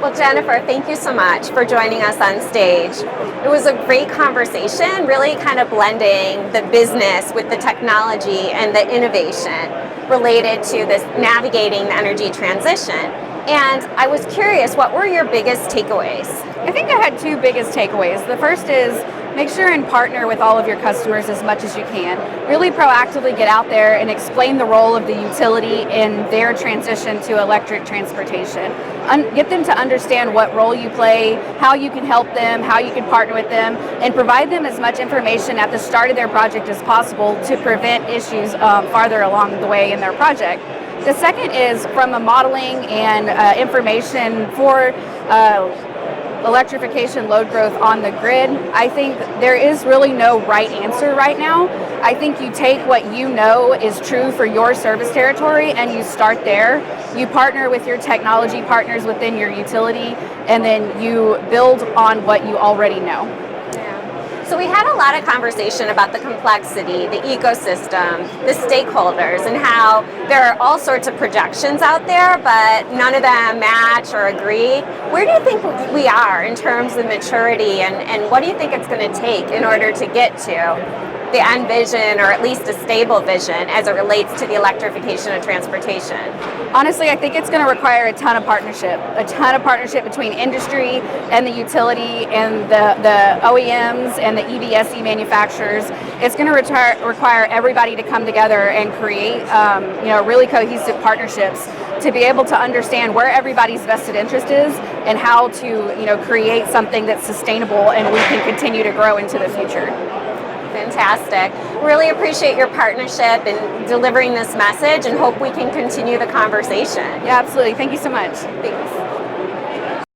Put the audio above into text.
Well, Jennifer, thank you so much for joining us on stage. It was a great conversation, really kind of blending the business with the technology and the innovation related to this navigating the energy transition. And I was curious, what were your biggest takeaways? I think I had two biggest takeaways. The first is make sure and partner with all of your customers as much as you can. Really proactively get out there and explain the role of the utility in their transition to electric transportation. Get them to understand what role you play, how you can help them, how you can partner with them, and provide them as much information at the start of their project as possible to prevent issues farther along the way in their project. The second is from a modeling and information for electrification load growth on the grid. I think there is really no right answer right now. I think you take what you know is true for your service territory and you start there. You partner with your technology partners within your utility, and then you build on what you already know. So we had a lot of conversation about the complexity, the ecosystem, the stakeholders, and how there are all sorts of projections out there, but none of them match or agree. Where do you think we are in terms of maturity, and what do you think it's going to take in order to get to the end vision, or at least a stable vision, as it relates to the electrification of transportation? Honestly, I think it's going to require a ton of partnership between industry and the utility and the OEMs and the EVSE manufacturers. It's going to require everybody to come together and create really cohesive partnerships to be able to understand where everybody's vested interest is and how to create something that's sustainable and we can continue to grow into the future. Fantastic. Really appreciate your partnership in delivering this message and hope we can continue the conversation. Yeah, absolutely. Thank you so much. Thanks.